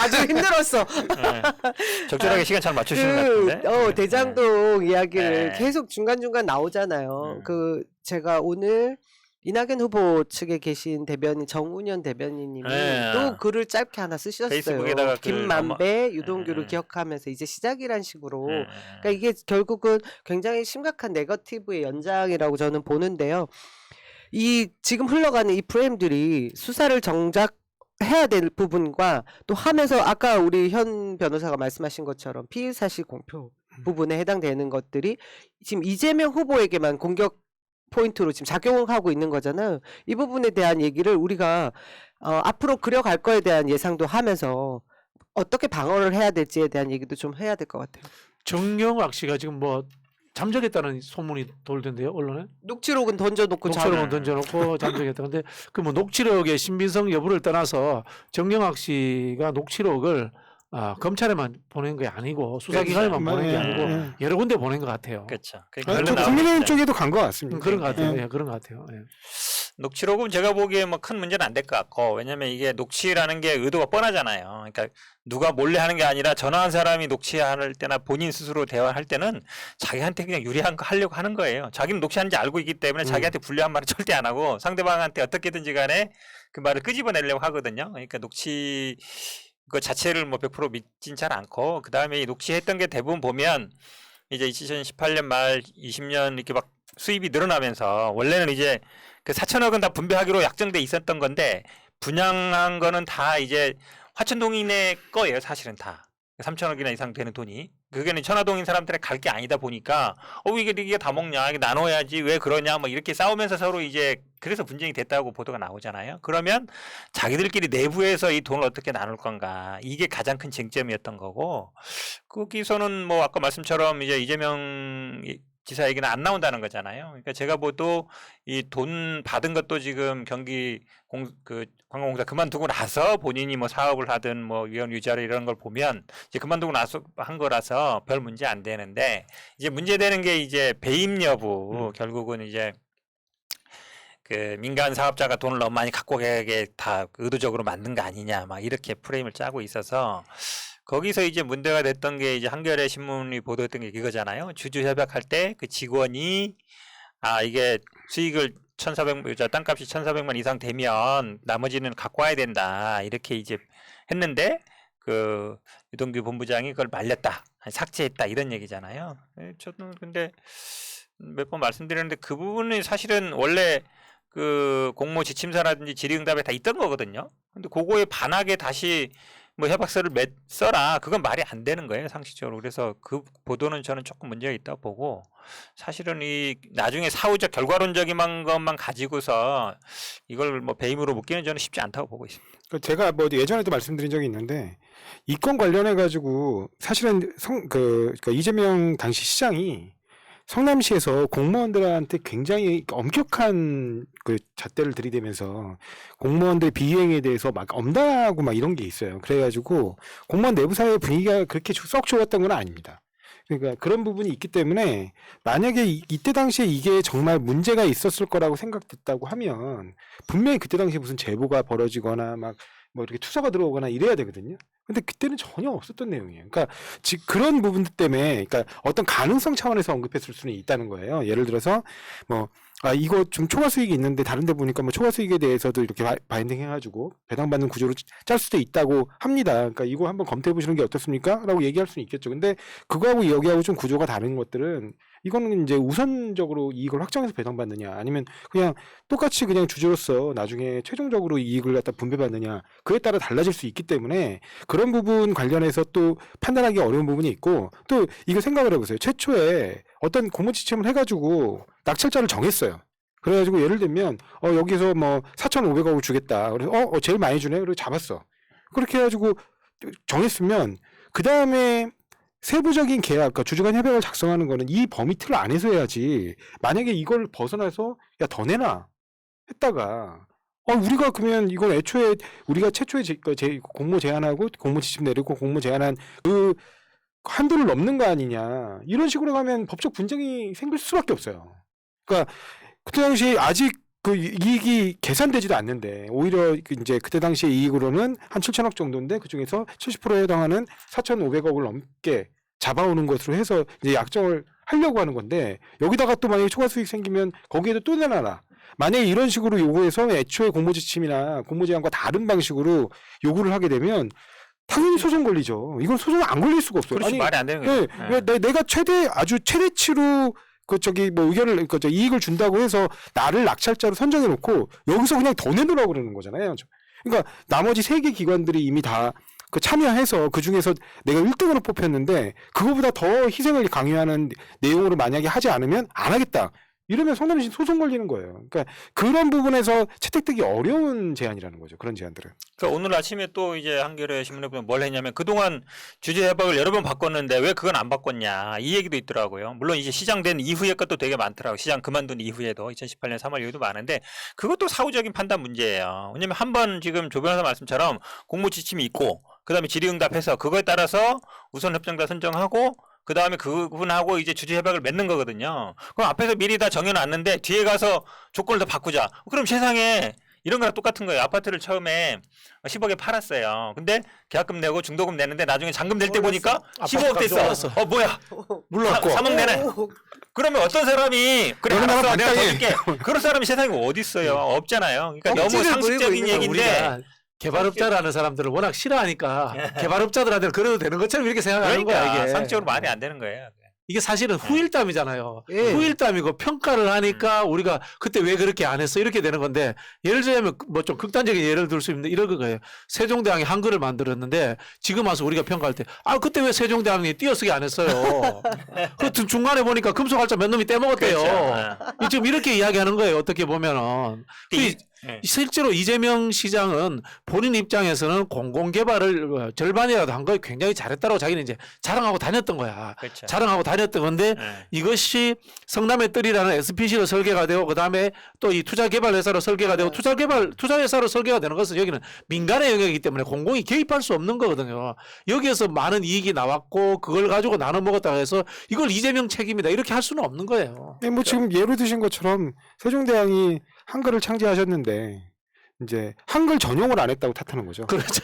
아주 힘들었어. 네. 적절하게 시간 잘 맞추시는 것 같은데. 대장동 이야기를 네. 계속 중간중간 나오잖아요. 음. 제가 오늘 이낙연 후보 측에 계신 대변인 정운현 대변인님이 네. 또 글을 짧게 하나 쓰셨어요. 페이스북에다가 김만배, 유동규를 기억하면서 이제 시작이란 식으로. 그러니까 이게 결국은 굉장히 심각한 네거티브의 연장이라고 저는 보는데요. 지금 흘러가는 이 프레임들이 수사를 정작 해야 될 부분과 또 하면서 아까 우리 현 변호사가 말씀하신 것처럼 피의사실 공표 부분에 해당되는 것들이 지금 이재명 후보에게만 공격 포인트로 지금 작용하고 있는 거잖아요. 이 부분에 대한 얘기를 우리가 앞으로 그려갈 거에 대한 예상도 하면서 어떻게 방어를 해야 될지에 대한 얘기도 좀 해야 될 것 같아요. 정영학 씨가 지금 뭐 잠적했다는 소문이 돌던데요, 언론에? 녹취록은 던져놓고 녹취록은 던져놓고 잠적했다. 근데 그 뭐 녹취록의 신빙성 여부를 떠나서 정영학 씨가 녹취록을 검찰에만 보낸 게 아니고 수사기관에만 그렇죠. 보낸 게 네, 아니고 네. 여러 군데 보낸 것 같아요. 그렇죠. 국민의힘 쪽에도 간 것 같습니다. 그런 것 같아요. 네. 예, 그런 것 같아요. 예. 녹취록은 제가 보기에 뭐 큰 문제는 안 될 것 같고, 왜냐면 이게 녹취라는 게 의도가 뻔하잖아요. 그러니까 누가 몰래 하는 게 아니라 전화한 사람이 녹취할 때나 본인 스스로 대화할 때는 자기한테 그냥 유리한 거 하려고 하는 거예요. 자기는 녹취하는지 알고 있기 때문에 자기한테 불리한 말을 절대 안 하고 상대방한테 어떻게든지 간에 그 말을 끄집어내려고 하거든요. 그러니까 녹취 그 자체를 뭐 100% 믿진 잘 않고, 그 다음에 이 녹취했던 게 대부분 보면 이제 2018년 말 20년 이렇게 막 수입이 늘어나면서, 원래는 이제 그 4천억은 다 분배하기로 약정돼 있었던 건데 분양한 거는 다 이제 화천동인의 거예요. 사실은 다 3천억이나 이상 되는 돈이, 그게는 천화동인 사람들의 갈 게 아니다 보니까 이게 다 먹냐, 이게 나눠야지, 왜 그러냐, 막 이렇게 싸우면서 서로 이제 그래서 분쟁이 됐다고 보도가 나오잖아요. 그러면 자기들끼리 내부에서 이 돈을 어떻게 나눌 건가, 이게 가장 큰 쟁점이었던 거고, 거기서는 뭐 아까 말씀처럼 이제 이재명 지사 얘기는 안 나온다는 거잖아요. 그러니까 제가 보도 이 돈 받은 것도 지금 관광공사 그만두고 나서 본인이 뭐 사업을 하든 뭐 위원 유자료 이런 걸 보면 이제 그만두고 나서 한 거라서 별 문제 안 되는데, 이제 문제되는 게 이제 배임 여부, 결국은 이제 그 민간 사업자가 돈을 너무 많이 갖고 가게 다 의도적으로 만든 거 아니냐, 막 이렇게 프레임을 짜고 있어서, 거기서 이제 문제가 됐던 게 이제 한겨레 신문이 보도했던 게 이거잖아요. 주주 협약할 때 그 직원이 이게 수익을 1,400, 땅값이 1,400만 이상 되면 나머지는 갖고 와야 된다, 이렇게 이제 했는데 그 유동규 본부장이 그걸 말렸다, 삭제했다, 이런 얘기잖아요. 저는 근데 몇 번 말씀드렸는데 그 부분이 사실은 원래 그 공모 지침서라든지 질의응답에 다 있던 거거든요. 근데 그거에 반하게 다시 뭐 협약서를 써라, 그건 말이 안 되는 거예요, 상식적으로. 그래서 그 보도는 저는 조금 문제가 있다고 보고, 사실은 이 나중에 사후적 결과론적인 것만 가지고서 이걸 뭐 배임으로 묶기는 저는 쉽지 않다고 보고 있습니다. 제가 뭐 예전에도 말씀드린 적이 있는데, 이 건 관련해 가지고 사실은 이재명 당시 시장이 성남시에서 공무원들한테 굉장히 엄격한 그 잣대를 들이대면서 공무원들 비행에 대해서 막 엄단하고 막 이런 게 있어요. 그래가지고 공무원 내부 사회 분위기가 그렇게 썩 좋았던 건 아닙니다. 그러니까 그런 부분이 있기 때문에 만약에 이때 당시에 이게 정말 문제가 있었을 거라고 생각됐다고 하면 분명히 그때 당시에 무슨 제보가 벌어지거나 막 뭐 이렇게 투서가 들어오거나 이래야 되거든요. 근데 그때는 전혀 없었던 내용이에요. 그러니까 그런 부분들 때문에, 그러니까 어떤 가능성 차원에서 언급했을 수는 있다는 거예요. 예를 들어서 뭐 이거 좀 초과 수익이 있는데 다른 데 보니까 뭐 초과 수익에 대해서도 이렇게 바인딩 해가지고 배당받는 구조로 짤 수도 있다고 합니다. 그러니까 이거 한번 검토해 보시는 게 어떻습니까? 라고 얘기할 수는 있겠죠. 근데 그거하고 여기하고 좀 구조가 다른 것들은, 이거는 이제 우선적으로 이익을 확정해서 배당받느냐, 아니면 그냥 똑같이 그냥 주주로서 나중에 최종적으로 이익을 갖다 분배받느냐, 그에 따라 달라질 수 있기 때문에 그런 부분 관련해서 또 판단하기 어려운 부분이 있고, 또 이거 생각을 해보세요. 최초에 어떤 공모 지침을 해가지고 낙찰자를 정했어요. 그래가지고 예를 들면 여기서 뭐 4,500억을 주겠다. 그래서 제일 많이 주네. 그리고 잡았어. 그렇게 해가지고 정했으면 그 다음에 세부적인 계약, 그러니까 주주간 협약을 작성하는 거는 이 범위 틀 안에서 해야지. 만약에 이걸 벗어나서 야 더 내놔 했다가 우리가 그러면 이건 애초에 우리가 최초에 공모 제한하고 공모 지침 내리고 공모 제한한 그 한도를 넘는 거 아니냐, 이런 식으로 가면 법적 분쟁이 생길 수밖에 없어요. 그러니까 그때 당시 아직 그 이익이 계산되지도 않는데 오히려 이제 그때 당시에 이익으로는 한 7천억 정도인데 그 중에서 70%에 해당하는 4,500억을 넘게 잡아오는 것으로 해서 이제 약정을 하려고 하는 건데 여기다가 또 만약에 초과 수익 생기면 거기에도 또 내놔라. 만약에 이런 식으로 요구해서 애초에 공모지침이나 공모제한과 다른 방식으로 요구를 하게 되면 당연히 소송 걸리죠. 이건 소송 안 걸릴 수가 없어요. 그렇지, 말이 안 되는 네, 거죠. 왜 내가 아주 최대치로 그 저기 뭐 의견을 이익을 준다고 해서 나를 낙찰자로 선정해 놓고 여기서 그냥 더 내놓으라고 그러는 거잖아요. 그러니까 나머지 3개 기관들이 이미 다 그 참여해서 그 중에서 내가 1등으로 뽑혔는데 그거보다 더 희생을 강요하는 내용으로 만약에 하지 않으면 안 하겠다. 이러면 성남시 소송 걸리는 거예요. 그러니까 그런 부분에서 채택되기 어려운 제안이라는 거죠. 그런 제안들은. 그러니까 오늘 아침에 또 이제 한겨레 신문에 보면 뭘 했냐면 그동안 주제 협약을 여러 번 바꿨는데 왜 그건 안 바꿨냐 이 얘기도 있더라고요. 물론 이제 시장된 이후의 것도 되게 많더라고요. 시장 그만둔 이후에도 2018년 3월 이후에도 많은데 그것도 사후적인 판단 문제예요. 왜냐면 한번 지금 조 변호사 말씀처럼 공모 지침이 있고 그다음에 질의응답해서 그거에 따라서 우선 협정자 선정하고 그 다음에 그분하고 이제 주주 협약을 맺는 거거든요. 그럼 앞에서 미리 다 정해놨는데 뒤에 가서 조건을 더 바꾸자. 그럼 세상에 이런 거랑 똑같은 거예요. 아파트를 처음에 10억에 팔았어요. 근데 계약금 내고 중도금 내는데 나중에 잔금 낼 때 보니까 15억 됐어. 뭐야? 물러갔고. 3억 내네. 그러면 어떤 사람이 그래 너는 알았어 나랑 내가 더 반장해. 줄게. 그런 사람이 세상에 어디 있어요? 없잖아요. 그러니까 너무 억지를 부리고 상식적인 있는 거예요. 얘기인데 우리가 개발업자라는 사람들을 워낙 싫어하니까 개발업자들한테는 그래도 되는 것처럼 이렇게 생각하는 그러니까 거야 이게. 상식적으로 말이 안 되는 거예요. 이게 사실은 후일담이잖아요. 예. 후일담이고 평가를 하니까 우리가 그때 왜 그렇게 안 했어 이렇게 되는 건데 예를 들자면 뭐 좀 극단적인 예를 들 수 있는데 이런 거예요. 세종대왕이 한글을 만들었는데 지금 와서 우리가 평가할 때 그때 왜 세종대왕이 띄어쓰기 안 했어요. 그 중간에 보니까 금속활자 몇 놈이 떼먹었대요. 그렇죠. 지금 이렇게 이야기하는 거예요. 어떻게 보면은. 실제로 이재명 시장은 본인 입장에서는 공공개발을 절반이라도 한 거 굉장히 잘했다고 자기는 이제 자랑하고 다녔던 거야. 그렇죠. 자랑하고 다녔던 건데 이것이 성남의 뜰이라는 SPC로 설계가 되고 그다음에 또 이 투자개발회사로 설계가 되고 투자회사로 설계가 되는 것은 여기는 민간의 영역이기 때문에 공공이 개입할 수 없는 거거든요. 여기에서 많은 이익이 나왔고 그걸 가지고 나눠 먹었다고 해서 이걸 이재명 책임이다 이렇게 할 수는 없는 거예요. 네, 뭐 지금 예로 드신 것처럼 세종대왕이 한글을 창제하셨는데 이제 한글 전용을 안 했다고 탓하는 거죠. 그렇죠.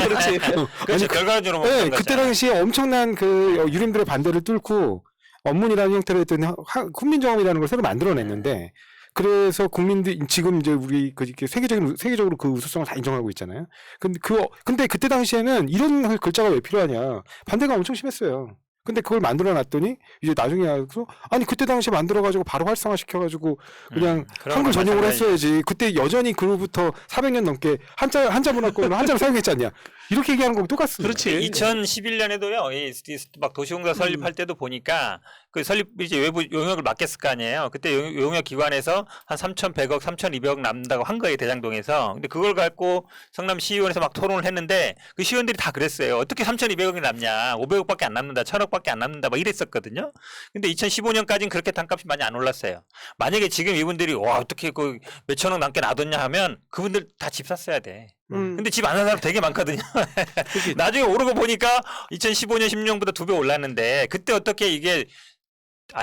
그렇지. 그렇죠. 결과적으로 뭐 네, 그런 그때 거잖아요. 당시에 엄청난 그 유림들의 반대를 뚫고 언문이라는 형태로 했던 훈민정음이라는 걸 새로 만들어냈는데 그래서 국민들 지금 이제 우리 그 세계적으로 그 우수성을 다 인정하고 있잖아요. 근데 그때 당시에는 이런 글자가 왜 필요하냐 반대가 엄청 심했어요. 근데 그걸 만들어 놨더니 이제 나중에 와서 아니 그때 당시에 만들어 가지고 바로 활성화 시켜 가지고 그냥 그런 한글 건 전용으로 마찬가지죠. 했어야지. 그때 여전히 그로부터 400년 넘게 한자 문화권으로 한자를 사용했지 않냐. 이렇게 얘기하는 거랑 똑같습니다. 그렇지. 2011년에도요, 막 도시공사 설립할 때도 보니까 그 설립 이제 외부 용역을 맡겼을 거 아니에요. 그때 용역 기관에서 한 3,100억, 3,200억 남는다고 한 거예요, 대장동에서. 근데 그걸 갖고 성남 시의원에서 막 토론을 했는데 그 시의원들이 다 그랬어요. 어떻게 3,200억이 남냐? 500억밖에 안 남는다, 1,000억밖에 안 남는다, 막 이랬었거든요. 근데 2015년까지는 그렇게 단값이 많이 안 올랐어요. 만약에 지금 이분들이 와 어떻게 그 몇천억 남게 놔뒀냐 하면 그분들 다 집 샀어야 돼. 근데 집 안 산 사람 되게 많거든요. 나중에 오르고 보니까 2015년, 16년보다 2배 올랐는데 그때 어떻게 이게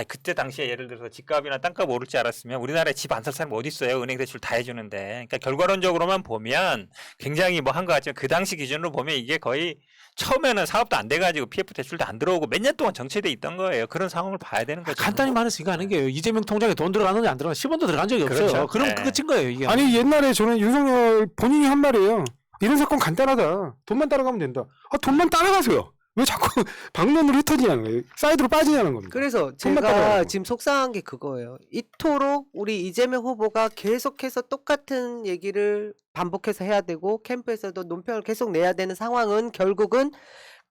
그때 당시에 예를 들어서 집값이나 땅값 오를 줄 알았으면 우리나라에 집 안 살 사람이 어디 있어요? 은행 대출 다 해주는데. 그러니까 결과론적으로만 보면 굉장히 뭐 한 것 같지만 그 당시 기준으로 보면 이게 거의 처음에는 사업도 안 돼가지고 PF 대출도 안 들어오고 몇 년 동안 정체돼 있던 거예요. 그런 상황을 봐야 되는 거죠. 간단히 말해서 이거 아는 게요. 이재명 통장에 돈 들어가느냐 안 들어가 10원도 들어간 적이 없어요. 그렇죠. 그럼 네. 끝인 거예요. 이게. 아니 옛날에 저는 윤석열 본인이 한 말이에요. 이런 사건 간단하다. 돈만 따라가면 된다. 돈만 따라가세요. 왜 자꾸 방면으로 흩어지냐는 거예요. 사이드로 빠지냐는 겁니다. 그래서 손만 제가 따라가고. 지금 속상한 게 그거예요. 이토록 우리 이재명 후보가 계속해서 똑같은 얘기를 반복해서 해야 되고 캠프에서도 논평을 계속 내야 되는 상황은 결국은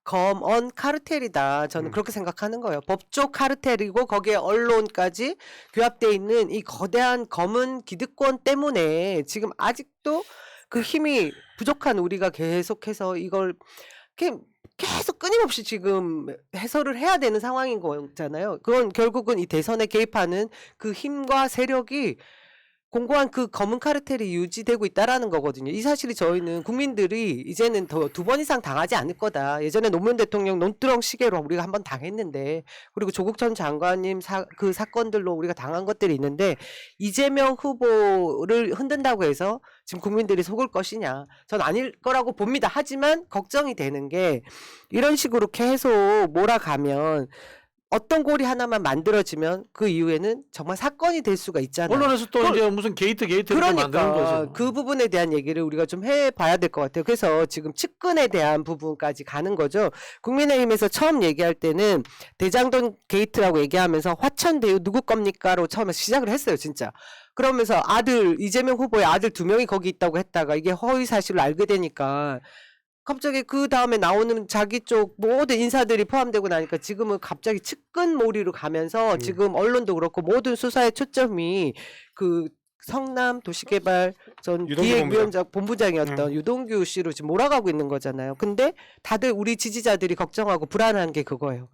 검언 카르텔이다. 저는 그렇게 생각하는 거예요. 법조 카르텔이고 거기에 언론까지 규합되어 있는 이 거대한 검은 기득권 때문에 지금 아직도 그 힘이 부족한 우리가 계속해서 이걸 계속 끊임없이 지금 해설을 해야 되는 상황인 거잖아요. 그건 결국은 이 대선에 개입하는 그 힘과 세력이 공고한 그 검은 카르텔이 유지되고 있다라는 거거든요. 이 사실이 저희는 국민들이 이제는 더 2번 이상 당하지 않을 거다. 예전에 노무현 대통령 논두렁 시계로 우리가 한번 당했는데, 그리고 조국 전 장관님 그 사건들로 우리가 당한 것들이 있는데, 이재명 후보를 흔든다고 해서 지금 국민들이 속을 것이냐? 전 아닐 거라고 봅니다. 하지만 걱정이 되는 게 이런 식으로 계속 몰아가면 어떤 고리 하나만 만들어지면 그 이후에는 정말 사건이 될 수가 있잖아요. 언론에서 또 이제 무슨 게이트 이렇게 만드는 그러니까 거죠. 그 부분에 대한 얘기를 우리가 좀 해봐야 될 것 같아요. 그래서 지금 측근에 대한 부분까지 가는 거죠. 국민의힘에서 처음 얘기할 때는 대장동 게이트라고 얘기하면서 화천대유 누구 겁니까로 처음에 시작을 했어요, 진짜. 그러면서 이재명 후보의 아들 2명이 거기 있다고 했다가 이게 허위 사실을 알게 되니까 갑자기 그 다음에 나오는 자기 쪽 모든 인사들이 포함되고 나니까 지금은 갑자기 측근몰이로 가면서 지금 언론도 그렇고 모든 수사의 초점이 그 성남 도시개발 전 유동규 기획위원장 본부장이었던 유동규 씨로 지금 몰아가고 있는 거잖아요. 근데 다들 우리 지지자들이 걱정하고 불안한 게 그거예요.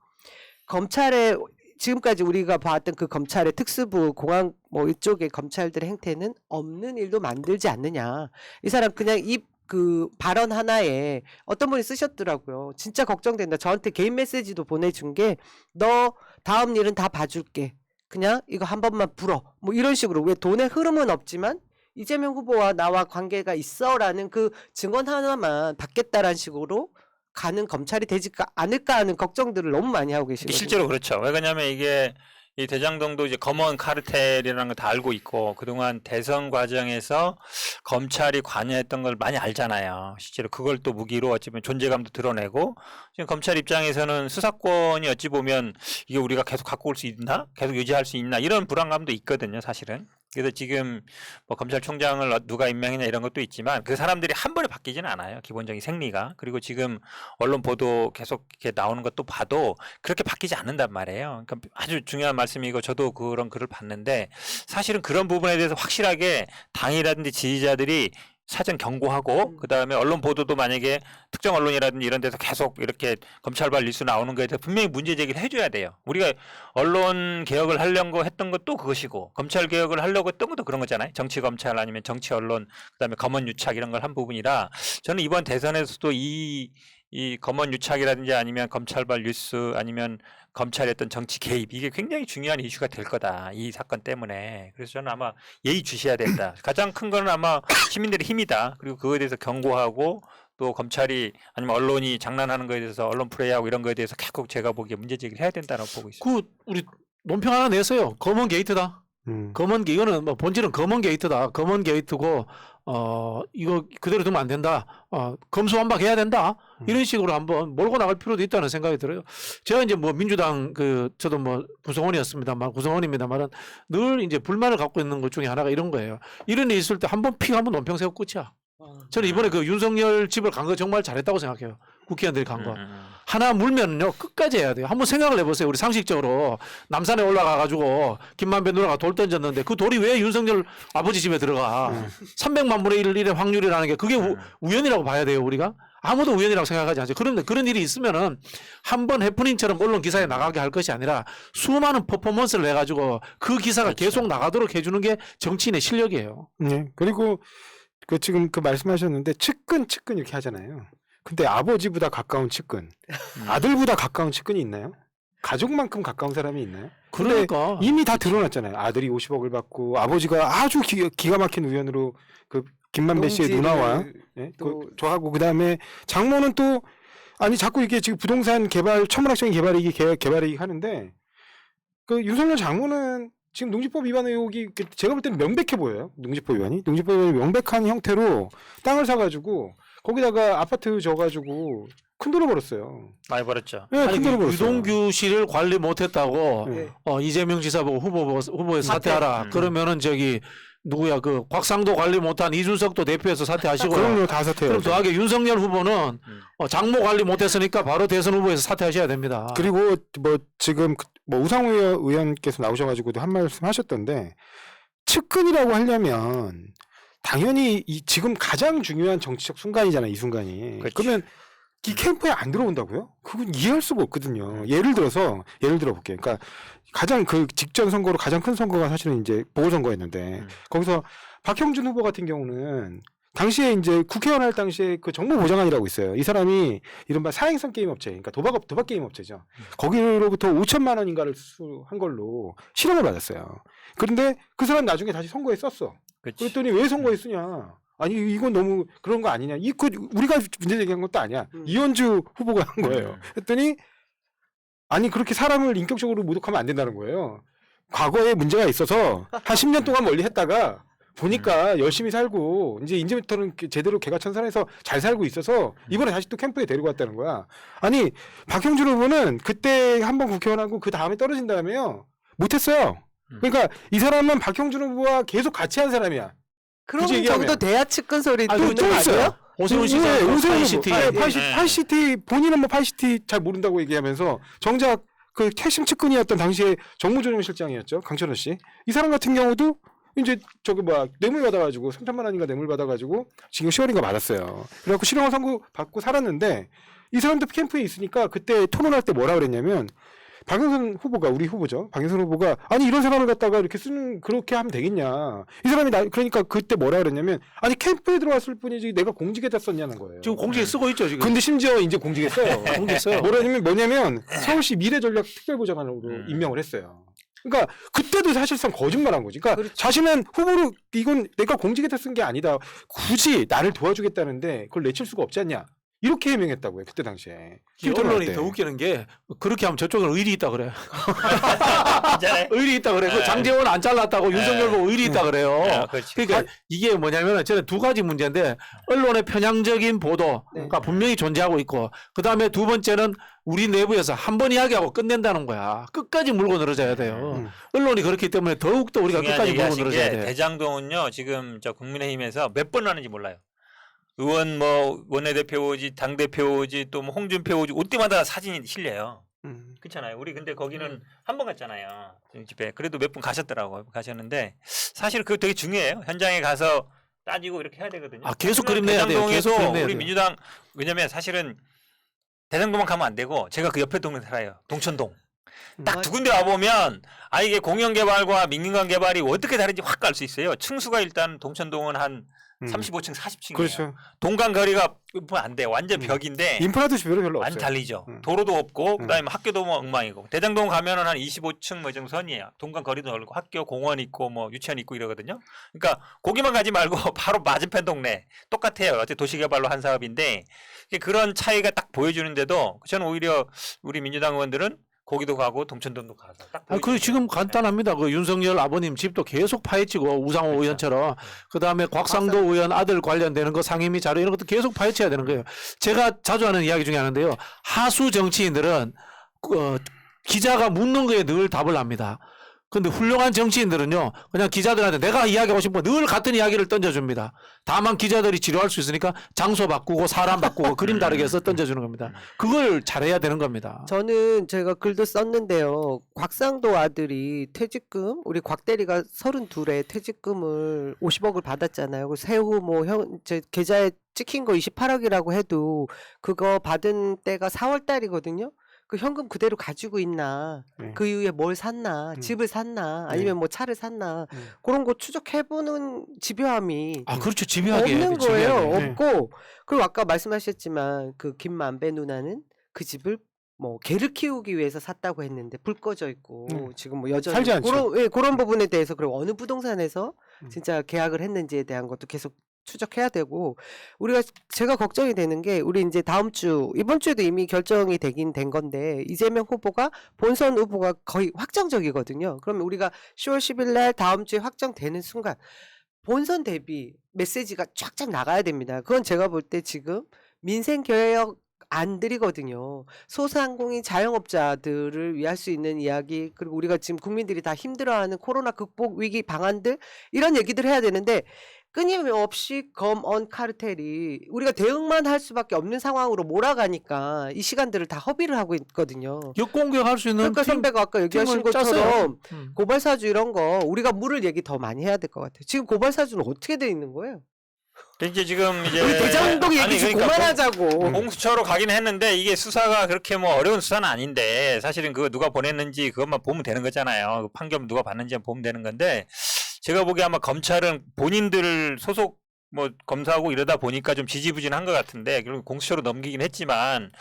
검찰의 지금까지 우리가 봤던 그 검찰의 특수부 공안 뭐 이쪽의 검찰들의 행태는 없는 일도 만들지 않느냐. 이 사람 그냥 그 발언 하나에 어떤 분이 쓰셨더라고요. 진짜 걱정된다. 저한테 개인 메시지도 보내준 게 너 다음 일은 다 봐줄게. 그냥 이거 한 번만 불어. 뭐 이런 식으로. 왜 돈의 흐름은 없지만 이재명 후보와 나와 관계가 있어라는 그 증언 하나만 받겠다라는 식으로 가는 검찰이 되지 않을까 하는 걱정들을 너무 많이 하고 계시거든요. 실제로 그렇죠. 왜 그러냐면 이게 이 대장동도 이제 검언 카르텔이라는 걸 다 알고 있고 그동안 대선 과정에서 검찰이 관여했던 걸 많이 알잖아요. 실제로 그걸 또 무기로 어찌 보면 존재감도 드러내고 지금 검찰 입장에서는 수사권이 어찌 보면 이게 우리가 계속 갖고 올 수 있나? 계속 유지할 수 있나? 이런 불안감도 있거든요, 사실은. 그래서 지금 뭐 검찰총장을 누가 임명했냐 이런 것도 있지만 그 사람들이 한 번에 바뀌지는 않아요. 기본적인 생리가. 그리고 지금 언론 보도 계속 이렇게 나오는 것도 봐도 그렇게 바뀌지 않는단 말이에요. 그러니까 아주 중요한 말씀이고 저도 그런 글을 봤는데 사실은 그런 부분에 대해서 확실하게 당이라든지 지지자들이 사전 경고하고 그다음에 언론 보도도 만약에 특정 언론이라든지 이런 데서 계속 이렇게 검찰발 뉴스 나오는 거에 대해서 분명히 문제 제기를 해줘야 돼요. 우리가 언론 개혁을 하려고 했던 것도 그것이고 검찰 개혁을 하려고 했던 것도 그런 거잖아요. 정치 검찰 아니면 정치 언론 그다음에 검언 유착 이런 걸 한 부분이라 저는 이번 대선에서도 이 검언 유착이라든지 아니면 검찰발 뉴스 아니면 검찰의 어떤 정치 개입 이게 굉장히 중요한 이슈가 될 거다. 이 사건 때문에. 그래서 저는 아마 예의 주시해야 된다. 가장 큰 거는 아마 시민들의 힘이다. 그리고 그거에 대해서 경고하고 또 검찰이 아니면 언론이 장난하는 거에 대해서 언론 플레이하고 이런 거에 대해서 계속 제가 보기에 문제 제기를 해야 된다고 보고 있습니다. 그 우리 논평 하나 냈어요. 검은 게이트다. 이거는 뭐 본질은 검은 게이트다. 검은 게이트고 이거 그대로 두면 안 된다. 검수완박해야 된다. 이런 식으로 한번 몰고 나갈 필요도 있다는 생각이 들어요. 제가 이제 뭐 민주당 저도 뭐 구성원입니다만은 늘 이제 불만을 갖고 있는 것 중에 하나가 이런 거예요. 이런 일이 있을 때 한 번 피고 한 번 논평 세우고 끝이야. 저는 이번에 그 윤석열 집을 간 거 정말 잘했다고 생각해요. 국회의원들이 간 거. 하나 물면요 끝까지 해야 돼요. 한번 생각을 해보세요. 우리 상식적으로 남산에 올라가가지고 김만배 누나가 돌 던졌는데 그 돌이 왜 윤석열 아버지 집에 들어가? 300만 분의 1의 확률이라는 게 그게 우연이라고 봐야 돼요. 우리가 아무도 우연이라고 생각하지 않죠. 그런데 그런 일이 있으면은 한번 해프닝처럼 언론 기사에 나가게 할 것이 아니라 수많은 퍼포먼스를 해가지고 그 기사가 그렇죠. 계속 나가도록 해주는 게 정치인의 실력이에요. 네. 그리고 지금 말씀하셨는데 측근 이렇게 하잖아요. 근데 아버지보다 가까운 측근, 아들보다 가까운 측근이 있나요? 가족만큼 가까운 사람이 있나요? 그러니까 이미 다 드러났잖아요. 아들이 50억을 받고 아버지가 아주 기가 막힌 우연으로 그 김만배 씨의 누나와 저하고 그다음에 장모는 또 아니 자꾸 이게 지금 부동산 개발 천문학적인 개발이익 하는데 그 윤석열 장모는 지금 농지법 위반 의혹이 제가 볼 때는 명백해 보여요. 농지법 위반이 명백한 형태로 땅을 사가지고 거기다가 아파트 져가지고 큰 돈을 벌었어요. 많이 벌었죠. 네, 큰 돈을 벌었어요. 유동규 씨를 관리 못했다고 네. 이재명 지사 보고 후보에서 사퇴하라. 그러면은 누구야 그 곽상도 관리 못한 이준석도 대표에서 사퇴하시고. 그럼요, 다 사퇴해요. 그럼 더하게 윤석열 후보는 장모 관리 못했으니까 바로 대선 후보에서 사퇴하셔야 됩니다. 그리고 뭐 지금 우상호 의원께서 나오셔가지고도 한 말씀 하셨던데 측근이라고 하려면 당연히 지금 가장 중요한 정치적 순간이잖아요. 이 순간이. 그렇죠. 그러면 이 캠프에 안 들어온다고요? 그건 이해할 수가 없거든요. 예를 들어 볼게요. 그러니까 가장 그 직전 선거로 가장 큰 선거가 사실은 이제 보궐선거였는데 거기서 박형준 후보 같은 경우는 당시에 이제 국회의원 할 당시에 그 정보보장관이라고 있어요. 이 사람이 이른바 사행성 게임 업체, 그러니까 도박 게임 업체죠. 거기로부터 5천만 원인가를 수수한 걸로 실형을 받았어요. 그런데 그 사람 나중에 다시 선거에 썼어. 그치. 그랬더니 왜 선거에 쓰냐? 아니 이건 너무 그런 거 아니냐? 우리가 문제 제기한 것도 아니야. 이현주 후보가 한 거예요. 그랬더니 아니 그렇게 사람을 인격적으로 모독하면 안 된다는 거예요. 과거에 문제가 있어서 한 10년 동안 멀리 했다가 보니까 열심히 살고 이제부터는 제대로 개가천선해서 잘 살고 있어서 이번에 다시 또 캠프에 데리고 왔다는 거야. 아니 박형준 후보는 그때 한번 국회의원하고 그 다음에 떨어진 다음에요 못했어요. 그러니까 이 사람은 박형준 후보와 계속 같이 한 사람이야. 그런 굳이 얘기하면. 정도 돼야 측근 소리 아니, 듣는 또 거 있어요. 아니에요? 오세훈 시장 파이시티. 파이시티 본인은 뭐 파이시티 잘 모른다고 얘기하면서 정작 그 핵심 측근이었던 당시에 정무조정실장이었죠 강철호 씨. 이 사람 같은 경우도 이제 저기 뭐야 뇌물 받아가지고 3천만 원인가 뇌물 받아가지고 지금 10월인가 받았어요. 그래갖고 실형을 선고 받고 살았는데 이 사람도 캠프에 있으니까 그때 토론할 때 뭐라 그랬냐면 박영선 후보가 우리 후보죠. 박영선 후보가 아니 이런 사람을 갖다가 이렇게 쓰는 그렇게 하면 되겠냐. 이 사람이 그러니까 그때 뭐라 그랬냐면 아니 캠프에 들어왔을 뿐이지 내가 공직에다 썼냐는 거예요. 지금 공직에 쓰고 있죠 지금. 근데 심지어 이제 공직에 써요. 공직에 써요. 뭐냐면 서울시 미래전략특별보좌관으로 임명을 했어요. 그러니까 그때도 사실상 거짓말한 거지. 그러니까 자신은 후보로 이건 내가 공직에다 쓴 게 아니다. 굳이 나를 도와주겠다는데 그걸 내칠 수가 없지 않냐. 이렇게 해명했다고요. 그때 당시에. 이 언론이 더 웃기는 게 그렇게 하면 저쪽은 의리 있다 그래. 의리 있다 그래. 그 장제원 안 잘랐다고 윤석열 보고 의리 있다 그래요. 그러니까 이게 뭐냐면 저는 두 가지 문제인데 언론의 편향적인 보도가 분명히 존재하고 있고 그다음에 두 번째는 우리 내부에서 한 번 이야기하고 끝낸다는 거야. 끝까지 물고 늘어져야 돼요. 언론이 그렇기 때문에 더욱더 우리가 끝까지 물고 늘어져야 돼요. 대장동은요 지금 저 국민의힘에서 몇 번 하는지 몰라요. 의원 뭐 원내대표 오지 당대표 오지 또 뭐 홍준표 오지 올 때마다 사진이 실려요. 그렇잖아요. 우리 근데 거기는 한 번 갔잖아요. 집에 그래도 몇 분 가셨더라고요. 가셨는데 사실 그거 되게 중요해요. 현장에 가서 따지고 이렇게 해야 되거든요. 아 계속 그림 내야 돼요. 계속 그림 내야 우리 돼요. 민주당 왜냐면 사실은 대장동만 가면 안 되고 제가 그 옆에 동네 살아요. 동천동. 딱 두 군데 와보면 아 이게 공영개발과 민간개발이 어떻게 다른지 확 알 수 있어요. 층수가 일단 동천동은 한 35층, 40층이에요. 그렇죠. 동간 거리가 안 돼. 완전 벽인데 인프라도 주변에 별로 안 없어요. 달리죠. 도로도 없고 그다음에 학교도 뭐 엉망이고. 대장동 가면은 한 25층 뭐 정도 선이에요. 동간 거리도 넓고 학교, 공원 있고 뭐 유치원 있고 이러거든요. 그러니까 거기만 가지 말고 바로 맞은편 동네 똑같아요. 어차피 도시개발로 한 사업인데 그런 차이가 딱 보여주는데도 저는 오히려 우리 민주당 의원들은 거기도 가고 동천동도 가서 딱 그 지금 간단합니다. 그 윤석열 아버님 집도 계속 파헤치고 우상호 의원처럼 그 다음에 곽상도 의원 아들 관련되는 거 상임위 자료 이런 것도 계속 파헤쳐야 되는 거예요. 제가 자주 하는 이야기 중에 하는데요. 하수 정치인들은 기자가 묻는 거에 늘 답을 합니다. 근데 훌륭한 정치인들은요, 그냥 기자들한테 내가 이야기하고 싶은 거 늘 같은 이야기를 던져줍니다. 다만 기자들이 지루할 수 있으니까 장소 바꾸고 사람 바꾸고 그림 다르게 해서 던져주는 겁니다. 그걸 잘해야 되는 겁니다. 저는 제가 글도 썼는데요. 곽상도 아들이 퇴직금, 우리 곽 대리가 32에 퇴직금을 50억을 받았잖아요. 그 세후 제 계좌에 찍힌 거 28억이라고 해도 그거 받은 때가 4월 달이거든요. 그 현금 그대로 가지고 있나, 그 이후에 뭘 샀나, 집을 샀나, 아니면 뭐 차를 샀나, 그런 거 추적해보는 집요함이 그렇죠. 집요하게 없는 거예요. 집요하게. 없고, 그리고 아까 말씀하셨지만 그 김만배 누나는 그 집을 뭐 개를 키우기 위해서 샀다고 했는데 불 꺼져 있고 지금 뭐 여전히 살지 않죠. 그런 부분에 대해서 그리고 어느 부동산에서 진짜 계약을 했는지에 대한 것도 계속 추적해야 되고 제가 걱정이 되는 게 우리 이제 이번 주에도 이미 결정이 되긴 된 건데 이재명 후보가 본선 후보가 거의 확정적이거든요. 그러면 우리가 10월 10일 날 다음 주에 확정되는 순간 본선 대비 메시지가 쫙쫙 나가야 됩니다. 그건 제가 볼 때 지금 민생 개혁 안들이거든요. 소상공인 자영업자들을 위할 수 있는 이야기 그리고 우리가 지금 국민들이 다 힘들어하는 코로나 극복 위기 방안들 이런 얘기들 해야 되는데 끊임없이 검언 카르텔이 우리가 대응만 할 수밖에 없는 상황으로 몰아가니까 이 시간들을 다 허비를 하고 있거든요. 역공격할 수 있는 그러니까 선배가 아까 얘기하신 팀을 짰어요. 것처럼 고발사주 이런 거 우리가 물을 얘기 더 많이 해야 될 것 같아요. 지금 고발사주는 어떻게 돼 있는 거예요? 이제 지금 이제 우리 대장동 얘기 아니, 좀 그러니까 그만하자고. 공수처로 가긴 했는데 이게 수사가 그렇게 뭐 어려운 수사는 아닌데 사실은 그거 누가 보냈는지 그것만 보면 되는 거잖아요. 그 판결 누가 받는지 보면 되는 건데 제가 보기에 아마 검찰은 본인들 소속 뭐 검사하고 이러다 보니까 좀 지지부진한 것 같은데 결국 공수처로 넘기긴 했지만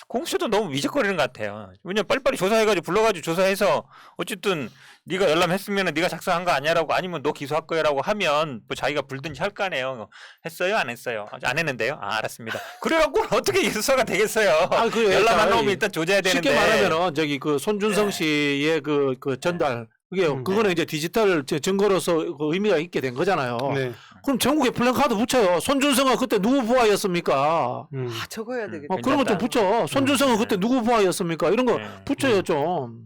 공수처도 너무 위적거리는 것 같아요. 왜냐면 빨리빨리 조사해가지고 불러가지고 조사해서 어쨌든 네가 열람했으면 네가 작성한 거 아니야라고 아니면 너 기소할 거야라고 하면 뭐 자기가 불든지 할 거 아니에요. 했어요? 안 했어요? 안 했는데요? 아 알았습니다. 그래갖고는 어떻게 수사가 되겠어요? 아, 그 열람한 놈이 일단 조져야 되는데. 쉽게 말하면은 저기 그 손준성 씨의 그 전달 그게 그거는 이제 디지털 증거로서 그 의미가 있게 된 거잖아요. 네. 그럼 전국에 플랜카드 붙여요. 손준성은 그때 누구 부하였습니까? 아 저거 해야 되겠다. 그런 거 좀 붙여. 손준성은 그때 누구 부하였습니까? 이런 거 네. 붙여요 좀.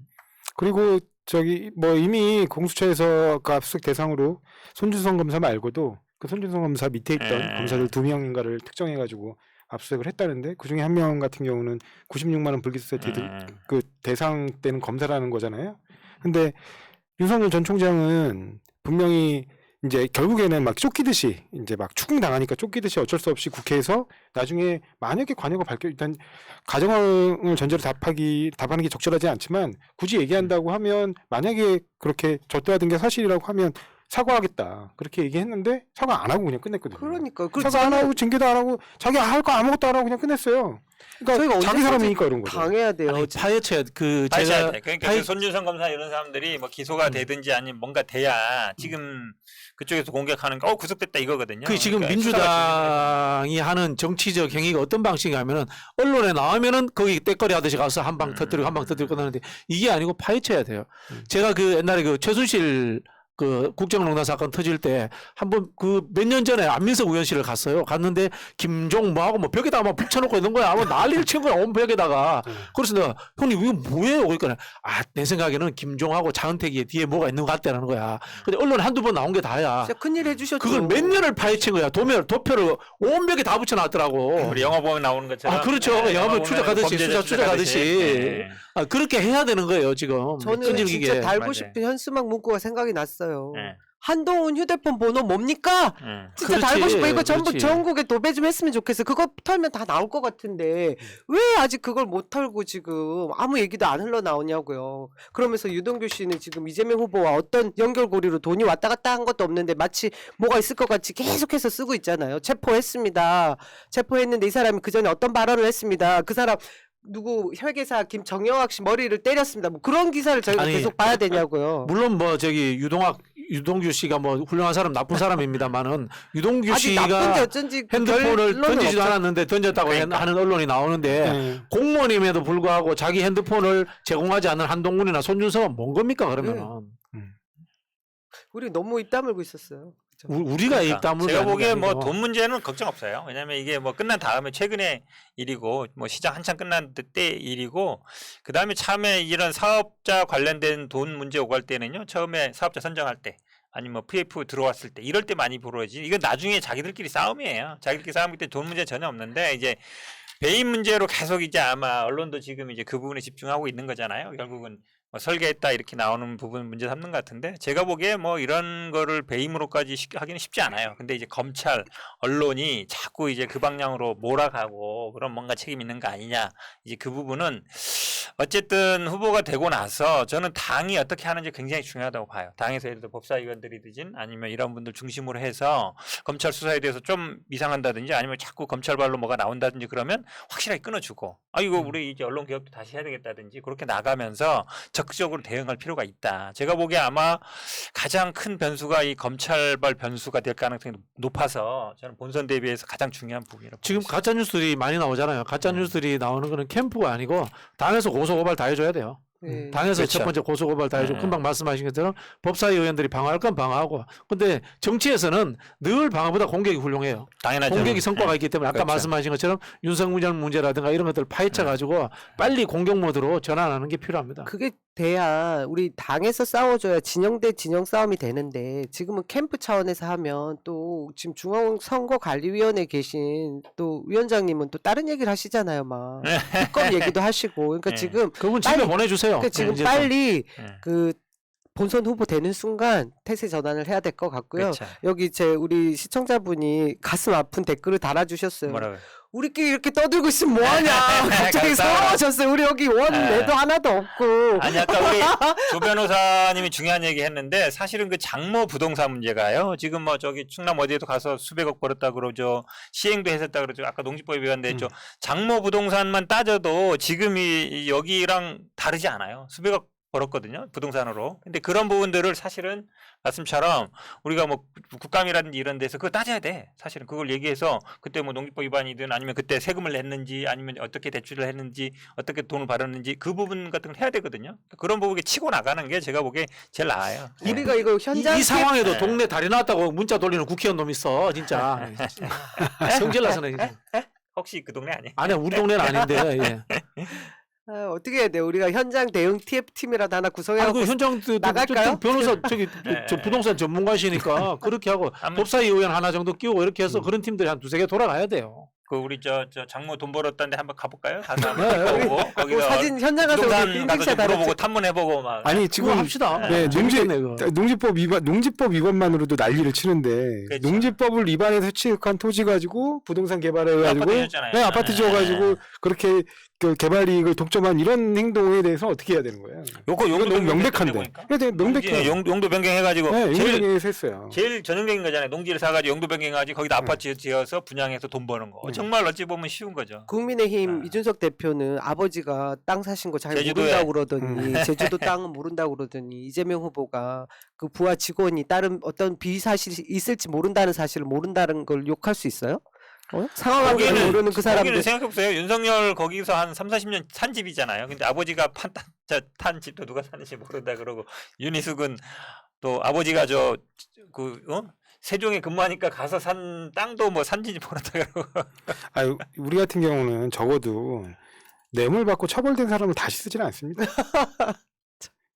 그리고 저기 뭐 이미 공수처에서 그 압수수색 대상으로 손준성 검사 말고도 그 손준성 검사 밑에 있던 검사들 2명인가를 특정해가지고 압수수색을 했다는데 그 중에 한 명 같은 경우는 96만 원 불기소세 그 대상 때는 검사라는 거잖아요. 근데 윤석열 전 총장은 분명히 이제 결국에는 막 쫓기듯이 이제 막 추궁당하니까 쫓기듯이 어쩔 수 없이 국회에서 나중에 만약에 관여가 일단 가정을 전제로 답하는 게 적절하지 않지만 굳이 얘기한다고 하면 만약에 그렇게 졌다는 게 사실이라고 하면 사과하겠다 그렇게 얘기했는데 사과 안 하고 그냥 끝냈거든요. 그러니까 사과 안 하고 징계도 안 하고 자기 할 거 아무것도 안 하고 그냥 끝냈어요. 그러니까 자기 사람이니까 이런 거죠. 당해야 돼요. 아니, 파헤쳐야 그 제가 제가 그러니까 그 손준성 검사 이런 사람들이 뭐 기소가 되든지 아니면 뭔가 돼야 지금 그쪽에서 공격하는 거 구속됐다 이거거든요. 그 지금 그러니까 수사가 민주당이 하는 정치적 행위가 어떤 방식이냐면은 언론에 나오면은 거기 떼거리 하듯이 가서 한 방 터뜨리고 한 방 터뜨리고 끝나는데 이게 아니고 파헤쳐야 돼요. 제가 그 옛날에 그 최순실 그 국정농단 사건 터질 때 한번 그 몇 년 전에 안민석 의원실을 갔어요. 갔는데 김종 뭐하고 뭐 벽에다가 막 붙여놓고 있는 거야. 아마 난리를 친 거야. 온 벽에다가. 그래서 내가 형님 이거 뭐예요? 그러니까 내 생각에는 김종하고 차은택이 뒤에 뭐가 있는 것 같다는 거야. 근데 언론에 한두 번 나온 게 다야. 진짜 큰일 해주셨죠. 그걸 몇 년을 파헤친 거야. 도표를 온 벽에 다 붙여놨더라고. 우리 영화 보면 나오는 것처럼. 아 그렇죠. 영화 보면 추적하듯이 범죄자 추적하듯이. 네. 아, 그렇게 해야 되는 거예요 지금. 저는 끈질기게. 진짜 달고 맞아요. 싶은 현수막 문구가 생각이 났어요. 네. 한동훈 휴대폰 번호 뭡니까? 진짜 그렇지, 달고 싶어. 이거 전부 그렇지. 전국에 도배 좀 했으면 좋겠어. 그거 털면 다 나올 것 같은데 왜 아직 그걸 못 털고 지금 아무 얘기도 안 흘러나오냐고요. 그러면서 유동규 씨는 지금 이재명 후보와 어떤 연결고리로 돈이 왔다 갔다 한 것도 없는데 마치 뭐가 있을 것 같이 계속해서 쓰고 있잖아요. 체포했습니다. 체포했는데 이 사람이 그전에 어떤 발언을 했습니다. 그 사람 누구 회계사 김정영학 씨 머리를 때렸습니다. 뭐 그런 기사를 저희가 아니, 계속 봐야 되냐고요. 물론 뭐 저기 유동규 씨가 뭐 훌륭한 사람 나쁜 사람입니다만은 유동규 아직 나쁜지 씨가 어쩐지 그 핸드폰을 결론은 던지지도 없죠. 않았는데 던졌다고 그러니까. 하는 언론이 나오는데 네. 공무원임에도 불구하고 자기 핸드폰을 제공하지 않는 한동훈이나 손준성은 뭔 겁니까 그러면은 우리 너무 입 다물고 있었어요. 그쵸? 우리가 입 다물고 제가 하는 게 보기에 뭐 아니고. 돈 문제는 걱정 없어요. 왜냐면 이게 뭐 끝난 다음에 최근에 일이고 뭐 시장 한참 끝난 때 일이고 그 다음에 처음에 이런 사업자 관련된 돈 문제 오갈 때는요. 처음에 사업자 선정할 때 아니면 뭐 PF 들어왔을 때 이럴 때 많이 벌어지. 이건 나중에 자기들끼리 싸움이에요. 자기들끼리 싸움일 때 돈 문제 전혀 없는데 이제 배임 문제로 계속 이제 아마 언론도 지금 이제 그 부분에 집중하고 있는 거잖아요. 결국은 뭐 설계했다 이렇게 나오는 부분 문제 삼는 것 같은데 제가 보기에 뭐 이런 거를 배임으로까지 하기는 쉽지 않아요. 근데 이제 검찰, 언론이 자꾸 이제 그 방향으로 몰아가고 그런 뭔가 책임 있는 거 아니냐. 이제 그 부분은 어쨌든 후보가 되고 나서 저는 당이 어떻게 하는지 굉장히 중요하다고 봐요. 당에서 예를 들어 법사위원들이든 아니면 이런 분들 중심으로 해서 검찰 수사에 대해서 좀 이상한다든지 아니면 자꾸 검찰발로 뭐가 나온다든지 그러면 확실하게 끊어주고 아 이거 우리 이제 언론 개혁도 다시 해야 되겠다든지 그렇게 나가면서 적극적으로 대응할 필요가 있다. 제가 보기에 아마 가장 큰 변수가 이 검찰발 변수가 될 가능성이 높아서 저는 본선 대비해서 가장 중요한 부분이라고 지금 보고 가짜 뉴스들이 많이 나오잖아요. 가짜 뉴스들이 나오는 거는 캠프가 아니고 당에서 고소고발 다 해줘야 돼요. 네. 당에서 그렇죠. 첫 번째 고소고발 다 해주고 금방 말씀하신 것처럼 법사위 의원들이 방어할 건 방어하고 근데 정치에서는 늘 방어보다 공격이 훌륭해요. 당연하죠. 공격이 성과가 있기 때문에 아까 그렇죠. 말씀하신 것처럼 윤석열 문제라든가 이런 것들을 파헤쳐 가지고 빨리 공격 모드로 전환하는 게 필요합니다. 그게 돼야 우리 당에서 싸워줘야 진영 대 진영 싸움이 되는데 지금은 캠프 차원에서 하면 또 지금 중앙선거관리위원회에 계신 또 위원장님은 또 다른 얘기를 하시잖아요. 막 특검 얘기도 하시고 그러니까 네. 지금 그분 집에 빨리- 보내주세요. 그러니까 지금 이제 빨리 네. 그 본선 후보 되는 순간 태세 전환을 해야 될 것 같고요. 그렇죠. 여기 우리 시청자분이 가슴 아픈 댓글을 달아주셨어요. 뭐라고요? 우리끼리 이렇게 떠들고 있으면 뭐하냐. 갑자기 감사합니다. 서러워졌어요. 우리 여기 원 네. 매도 하나도 없고. 아니 아까 우리 조 변호사님이 중요한 얘기 했는데 사실은 그 장모 부동산 문제가요. 지금 뭐 저기 충남 어디에도 가서 수백억 벌었다 그러죠. 시행도 했었다 그러죠. 아까 농지법 위반됐죠. 장모 부동산만 따져도 지금 이 여기랑 다르지 않아요. 수백억 벌었거든요. 부동산으로. 근데 그런 부분들을 사실은 말씀처럼 우리가 뭐 국감이라든지 이런 데서 그거 따져야 돼. 사실은 그걸 얘기해서 그때 뭐 농지법 위반이든 아니면 그때 세금을 냈는지 아니면 어떻게 대출을 했는지 어떻게 돈을 벌었는지 그 부분 같은 걸 해야 되거든요. 그런 부분에 치고 나가는 게 제가 보기에 제일 나아요. 네. 우리가 이거 현장 이 상황에도 네. 동네 다리 나왔다고 문자 돌리는 국회의원 놈 있어 진짜. 성질나서네. 진짜. 혹시 그 동네 아니에요? 아니야 우리 동네는 아닌데. 예. 어떻게 해야 돼요? 우리가 현장 대응 TF팀이라도 하나 구성해서 그 현장 나갈까요? 변호사 저기 네. 저 부동산 전문가시니까 그렇게 하고 법사위 의원 하나 정도 끼우고 이렇게 해서 그런 팀들이 한 두세 개 돌아가야 돼요. 그 우리 저 장모 돈 벌었다는데 한번 가볼까요? 가서 네, 한번 보고 거기서 사진 현장 가서 부동산 우리 가서 인증샷 좀 물어보고 하나 탐문해보고 막. 아니 그거 지금 합시다. 네, 재밌겠네, 그거. 농지법 위반만으로도 난리를 치는데 그렇죠. 농지법을 위반해서 취득한 토지 가지고 부동산 개발을 아파트 해가지고 지었잖아요. 네, 아파트 네. 지어가지고 그렇게 그 개발 이익을 독점한 이런 행동에 대해서 어떻게 해야 되는 거예요? 요거 이건 용도 너무 변경 명백한데. 보니까. 네, 네, 명백해요. 용도 변경해가지고 네, 제일 용도변경에서 했어요. 제일 전형적인 거잖아요. 농지를 사가지고 용도 변경해가지고 거기다 아파트 지어서 분양해서 돈 버는 거. 정말 어찌 보면 쉬운 거죠. 국민의힘 아. 이준석 대표는 아버지가 땅 사신 거 잘 제주도에. 모른다고 그러더니 제주도 땅은 모른다고 그러더니 이재명 후보가 그 부하 직원이 다른 어떤 비사실이 있을지 모른다는 사실을 모른다는 걸 욕할 수 있어요? 상황 관계를 모르는 그 거기는 사람들. 생각해보세요. 윤석열 거기서 한 3, 40년 산 집이잖아요. 근데 아버지가 탄 집도 누가 사는지 모른다 그러고 윤희숙은 또 아버지가 세종에 근무하니까 가서 산 땅도 뭐 산지인지 모른다 그러고. 아유, 우리 같은 경우는 적어도 뇌물 받고 처벌된 사람을 다시 쓰지는 않습니다.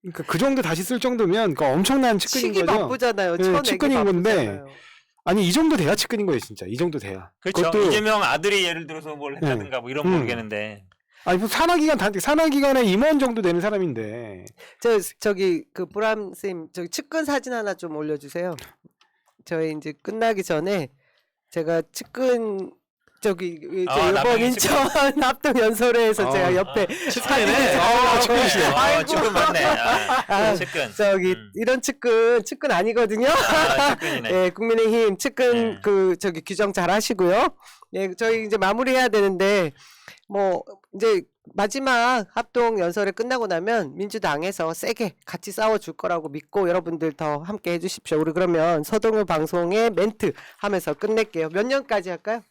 그러니까 그 정도 다시 쓸 정도면 그러니까 엄청난 측근인 치기 거죠. 바쁘잖아요. 네, 쳐내기 측근인 건데 바쁘잖아요. 아니 이 정도 돼야 측근인 거예요, 진짜. 이 정도 돼야. 그렇죠. 그것도- 이재명 아들이 예를 들어서 뭘 했다든가 뭐 이런 모르겠는데. 아니 뭐 산하기관의 임원 정도 되는 사람인데. 저기 그 브람 쌤 저기 측근 사진 하나 좀 올려주세요. 저희 이제 끝나기 전에 제가 측근 저기 이번 남양주 인천 합동 연설회에서 제가 옆에 사진을 측근이시네. 측근 맞네. 아, 측근. 저기 이런 측근 아니거든요. 측근이네. 예, 국민의힘 측근 네. 그 저기 규정 잘 하시고요. 예, 저희 이제 마무리해야 되는데 뭐 이제 마지막 합동 연설회 끝나고 나면 민주당에서 세게 같이 싸워줄 거라고 믿고 여러분들 더 함께 해주십시오. 우리 그러면 서동우 방송의 멘트 하면서 끝낼게요. 몇 년까지 할까요?